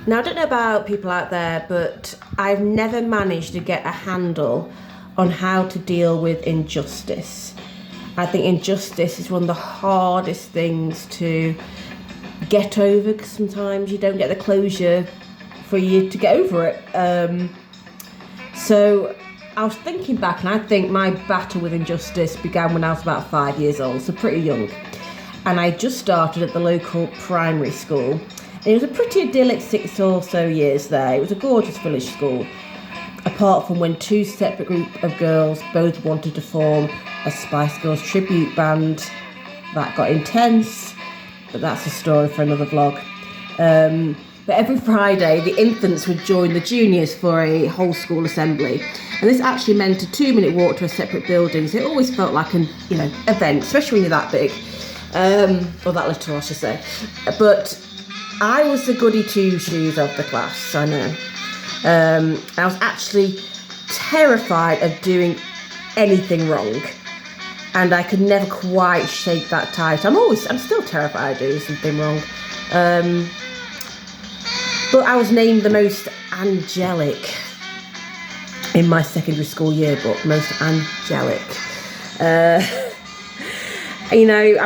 Now, I don't know about people out there, but I've never managed to get a handle on how to deal with injustice. I think injustice is one of the hardest things to get over, because sometimes you don't get the closure for you to get over it. So I was thinking back, and I think my battle with injustice began when I was about 5 years old, so pretty young. And I just started at the local primary school. And it was a pretty idyllic 6 or so years there. It was a gorgeous village school, apart from when two separate groups of girls both wanted to form a Spice Girls tribute band. That got intense, but that's a story for another vlog. But every Friday, the infants would join the juniors for a whole school assembly. And this actually meant a 2-minute walk to a separate building. So it always felt like an event, especially when you're that big. Or that little, I should say. But I was the goody two-shoes of the class, I know. I was actually terrified of doing anything wrong. And I could never quite shake that tight. I'm still terrified of doing something wrong. But I was named the most angelic in my secondary school yearbook, most angelic. I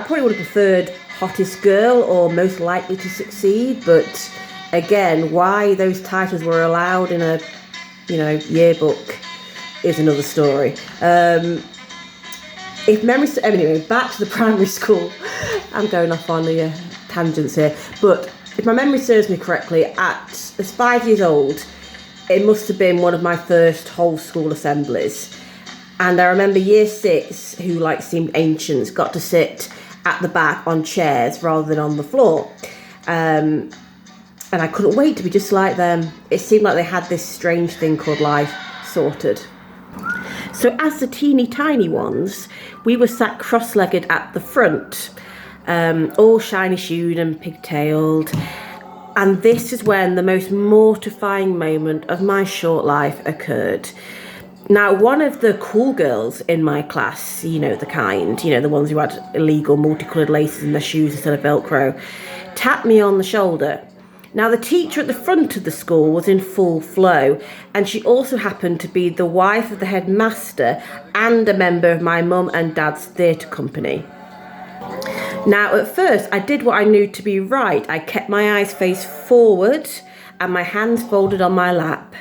probably would have preferred hottest girl or most likely to succeed, but again, why those titles were allowed in a, yearbook is another story. Anyway, back to the primary school. I'm going off on the tangents here, but if my memory serves me correctly, as 5 years old, it must have been one of my first whole school assemblies. And I remember year 6, who seemed ancients, got to sit at the back on chairs rather than on the floor. And I couldn't wait to be just like them. It seemed like they had this strange thing called life sorted. So as the teeny tiny ones, we were sat cross-legged at the front, all shiny shoed and pigtailed. And this is when the most mortifying moment of my short life occurred. Now, one of the cool girls in my class, the kind, the ones who had illegal multicoloured laces in their shoes instead of Velcro, tapped me on the shoulder. Now, the teacher at the front of the school was in full flow, and she also happened to be the wife of the headmaster and a member of my mum and dad's theatre company. Now, at first, I did what I knew to be right. I kept my eyes faced forward and my hands folded on my lap.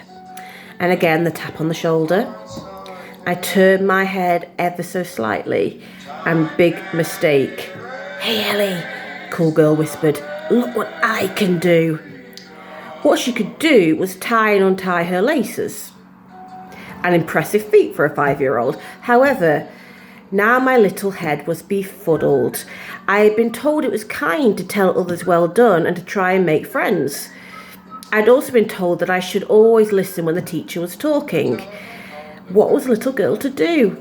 And again, the tap on the shoulder. I turned my head ever so slightly, and big mistake. "Hey, Ellie," cool girl whispered. "Look what I can do." What she could do was tie and untie her laces. An impressive feat for a 5-year-old. However, now my little head was befuddled. I had been told it was kind to tell others well done and to try and make friends. I'd also been told that I should always listen when the teacher was talking. What was a little girl to do?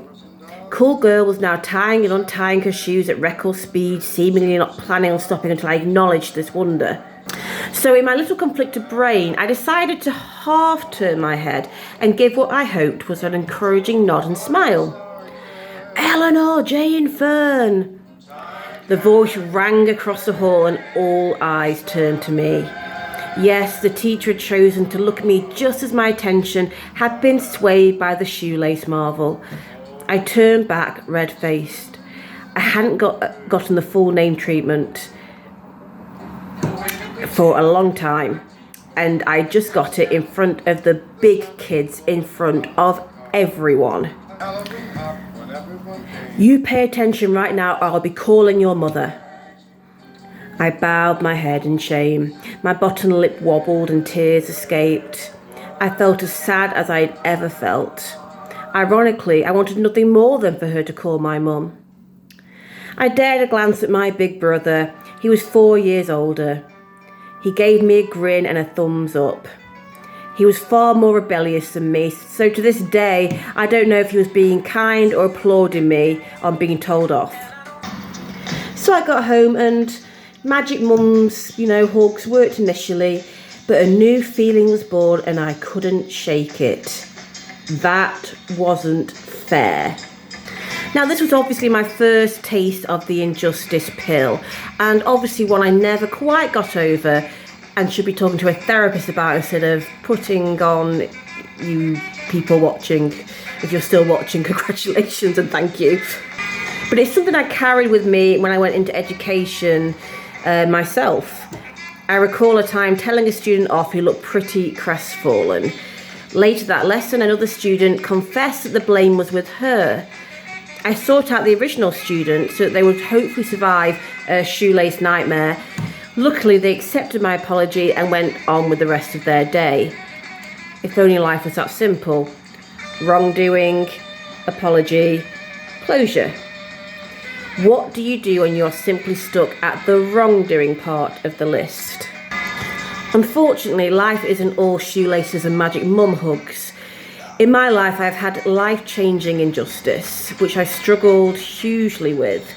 Cool girl was now tying and untying her shoes at record speed, seemingly not planning on stopping until I acknowledged this wonder. So in my little conflicted brain, I decided to half turn my head and give what I hoped was an encouraging nod and smile. "Eleanor Jane Fern." The voice rang across the hall and all eyes turned to me. Yes, the teacher had chosen to look at me just as my attention had been swayed by the shoelace marvel. I turned back, red-faced. I hadn't gotten the full name treatment for a long time, and I just got it in front of the big kids, in front of everyone. "You pay attention right now, or I'll be calling your mother." I bowed my head in shame. My bottom lip wobbled and tears escaped. I felt as sad as I'd ever felt. Ironically, I wanted nothing more than for her to call my mum. I dared a glance at my big brother. He was 4 years older. He gave me a grin and a thumbs up. He was far more rebellious than me, so to this day, I don't know if he was being kind or applauding me on being told off. So I got home and magic mum's, hugs worked initially, but a new feeling was born and I couldn't shake it. That wasn't fair. Now, this was obviously my first taste of the injustice pill, and obviously one I never quite got over, and should be talking to a therapist about instead of putting on you people watching. If you're still watching, congratulations and thank you. But it's something I carried with me when I went into education myself. I recall a time telling a student off who looked pretty crestfallen. Later that lesson, another student confessed that the blame was with her. I sought out the original student so that they would hopefully survive a shoelace nightmare. Luckily, they accepted my apology and went on with the rest of their day. If only life was that simple. Wrongdoing, apology, closure. What do you do when you're simply stuck at the wrongdoing part of the list? Unfortunately, life isn't all shoelaces and magic mum hugs. In my life, I've had life-changing injustice, which I've struggled hugely with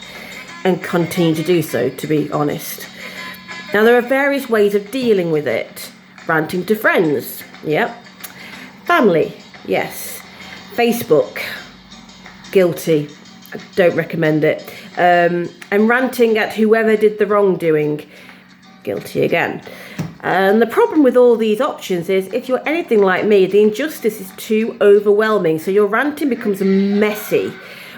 and continue to do so, to be honest. Now, there are various ways of dealing with it. Ranting to friends, yep. Family, yes. Facebook, guilty. I don't recommend it. And ranting at whoever did the wrongdoing, guilty again. And the problem with all these options is if you're anything like me, the injustice is too overwhelming. So your ranting becomes messy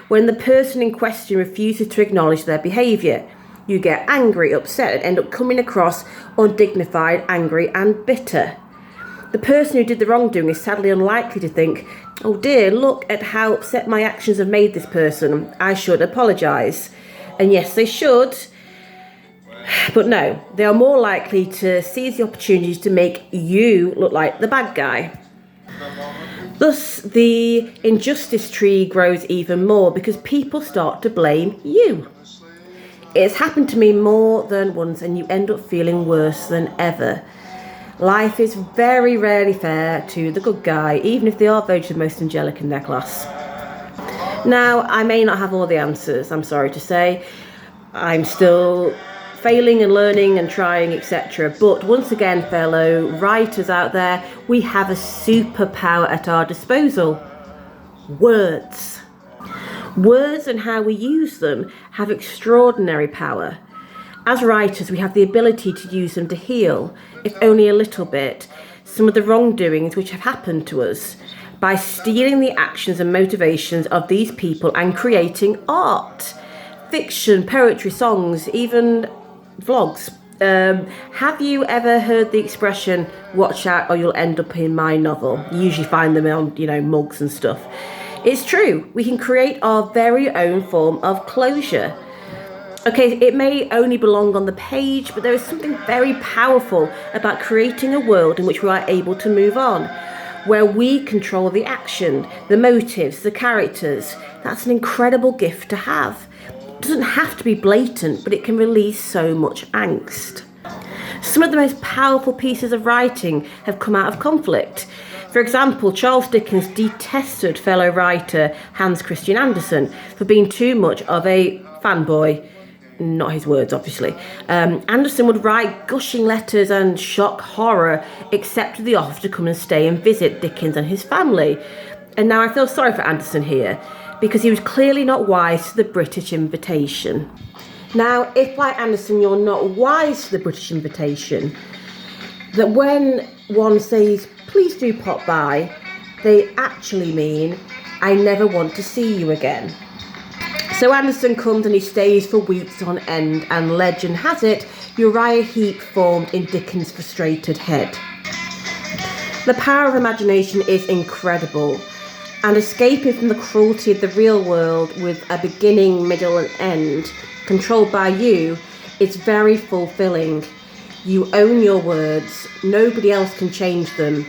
when the person in question refuses to acknowledge their behaviour. You get angry, upset, and end up coming across undignified, angry, and bitter. The person who did the wrongdoing is sadly unlikely to think, oh dear, look at how upset my actions have made this person. I should apologise. And yes, they should. But no, they are more likely to seize the opportunities to make you look like the bad guy. Thus, the injustice tree grows even more because people start to blame you. It's happened to me more than once and you end up feeling worse than ever. Life is very rarely fair to the good guy, even if they are voted the most angelic in their class. Now, I may not have all the answers, I'm sorry to say. I'm still failing and learning and trying, etc. But once again, fellow writers out there, we have a superpower at our disposal. Words. Words and how we use them have extraordinary power. As writers, we have the ability to use them to heal, if only a little bit, some of the wrongdoings which have happened to us, by stealing the actions and motivations of these people and creating art, fiction, poetry, songs, even vlogs. Have you ever heard the expression, watch out or you'll end up in my novel? You usually find them on, mugs and stuff. It's true, we can create our very own form of closure. Okay, it may only belong on the page, but there is something very powerful about creating a world in which we are able to move on, where we control the action, the motives, the characters. That's an incredible gift to have. It doesn't have to be blatant, but it can release so much angst. Some of the most powerful pieces of writing have come out of conflict. For example, Charles Dickens detested fellow writer Hans Christian Andersen for being too much of a fanboy. Not his words, obviously. Andersen would write gushing letters and shock horror, accepted the offer to come and stay and visit Dickens and his family. And now I feel sorry for Andersen here, because he was clearly not wise to the British invitation. Now, if like Andersen you're not wise to the British invitation, that when one says, please do pop by, they actually mean, I never want to see you again. So Andersen comes and he stays for weeks on end, and legend has it, Uriah Heep formed in Dickens' frustrated head. The power of imagination is incredible, and escaping from the cruelty of the real world with a beginning, middle and end, controlled by you, is very fulfilling. You own your words, nobody else can change them,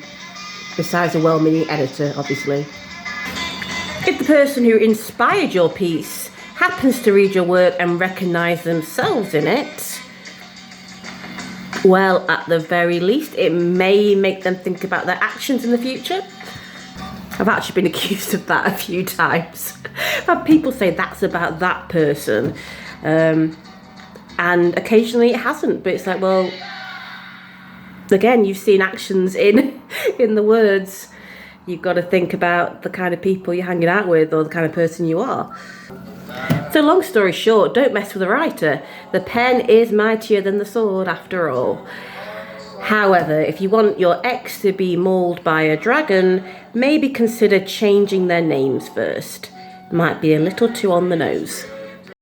besides a well-meaning editor, obviously. If the person who inspired your piece happens to read your work and recognise themselves in it, well, at the very least, it may make them think about their actions in the future. I've actually been accused of that a few times. I've had people say that's about that person, and occasionally it hasn't, but it's like, well, again, you've seen actions in the words. You've got to think about the kind of people you're hanging out with or the kind of person you are. So long story short, don't mess with a writer. The pen is mightier than the sword after all. However, if you want your ex to be mauled by a dragon, maybe consider changing their names first. Might be a little too on the nose.